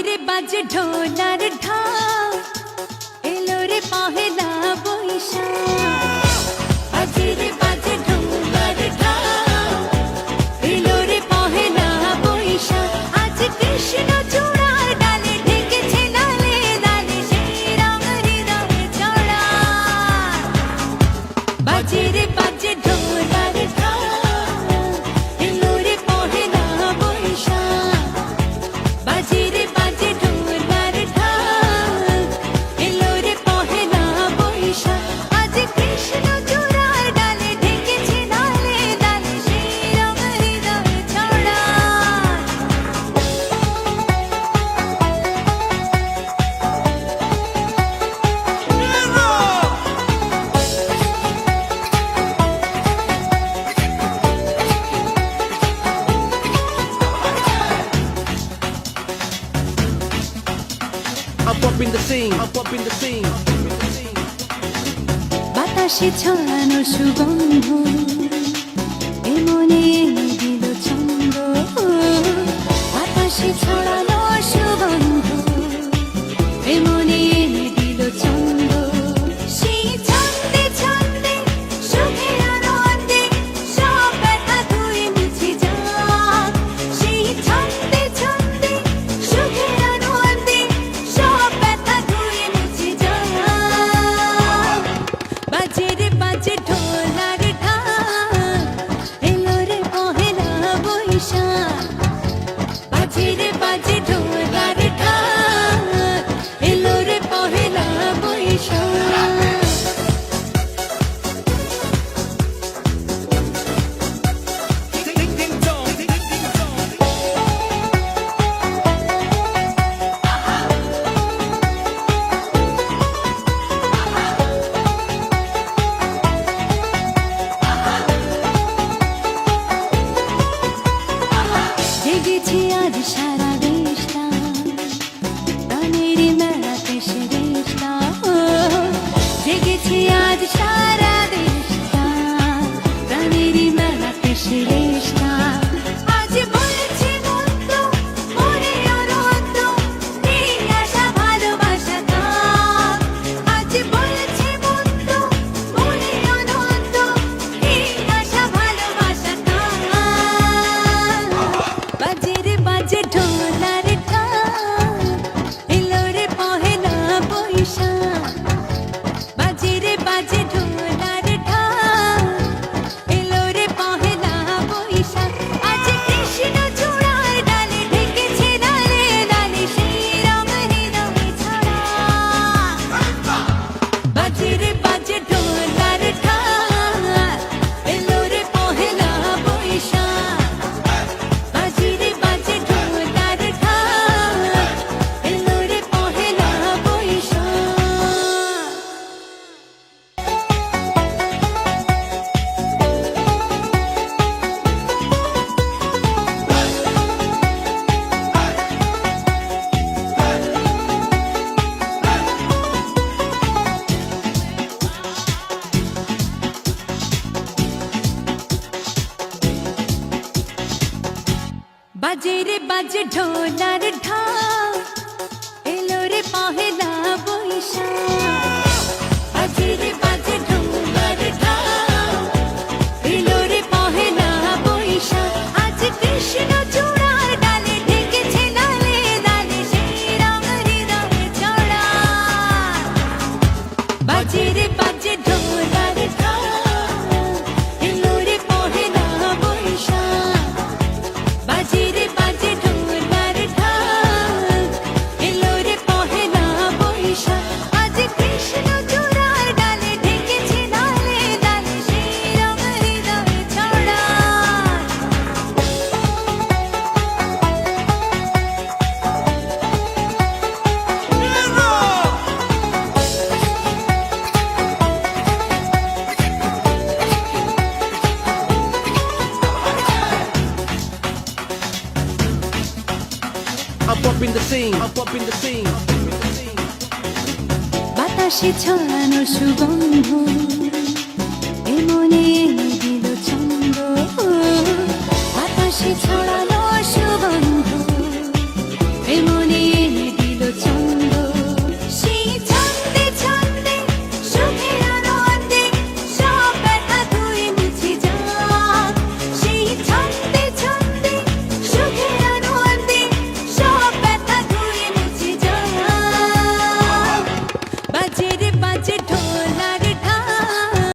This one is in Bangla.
রে বাজে ঢোলার ঢাক এলো রে পহেলা বৈশাখ বাজে রে বাজে ঢোলার ঢাক এলো রে পহেলা বৈশাখ আজ কৃষ্ণ চূড়ার ডালে ঢেকেছে লালে লালে সেই রং হৃদয়ে চড়া বাজে রে বাজে ঢোলার ঢাক এলো রে পহেলা বৈশাখ বাজে রে বাজে ঢোলার ঢাক এলো রে পহেলা বৈশাখ আজ কৃষ্ণ চূড়ার ডালে ঢেকেছে লালে লালে সেই রং হৃদয়ে ছড়া I'm bumping the scene. I'm bumping the scene. বাতাসে ছড়ানো সুগন্ধ এমনে এনে দিল ছন্দ বাতাসে ছড়ানো সুগন্ধ এমনে এনে দিল ছন্দ সেই ছন্দে ছন্দে সুখের আনন্দে সব ব্যথা ধুয়ে মুছে যাক সেই ছন্দে ছন্দে সুখের আনন্দে সব ব্যথা ধুয়ে মুছে যাক বাজে রে বাজে ঢোলার ঢাক এলো রে পহেলা বৈশাখ বাজে রে বাজে ঢোলার ঢাক এলো রে Pohela Boishakh Ding ding dong. Ding ding dong. জেগেছে আজ সারা দেশটা প্রাণের মেলাতে সেরেশটা জেগেছে আজ সারা দেশটা প্রাণের মেলাতে সেরেশটা আজ বলছে মন্দ মনে আনন্দ এই আশা ভালোবাসা থাক আজ বলছে মন্দ মনে আনন্দ এই আশা ভালোবাসা থাক বাজে রে বাজে ঢোলার ঢাক এলো রে পহেলা বৈশাখ বাজে রে বাজে ঢোলার ঢাক এলো রে পহেলা বৈশাখ আজ কৃষ্ণ চূড়ার ডালে ঢেকেছে লালে লালে সেই রং হৃদয়ে ছড়া বাজে রে বাজে ঢোলার ঢাক এলো রে পহেলা বৈশাখ বাজে রে বাজে ঢোলার ঢাক এলো রে পহেলা বৈশাখ বাজে রে বাজে ঢোলার ঢাক এলো রে পহেলা বৈশাখ বাজে রে বাজে ঢোলার ঢাক এলো রে পহেলা বৈশাখ আজ কৃষ্ণ চূড়ার ডালে ঢেকেছে লালে লালে সেই রং হৃদয়ে চড়া বাজে রে বাজে ঢোলার ঢাক এলো রে পহেলা বৈশাখ বাজে রে বাজে ঢোলার ঢাক এলো রে পহেলা বৈশাখ আজ কৃষ্ণ চূড়ার ডালে ঢেকেছে লালে লালে সেই রং হৃদয়ে ছড়া I'm bumping the scene. I'm bumping the scene. বাতাসে ছড়ানো সুগন্ধ এমনে এনে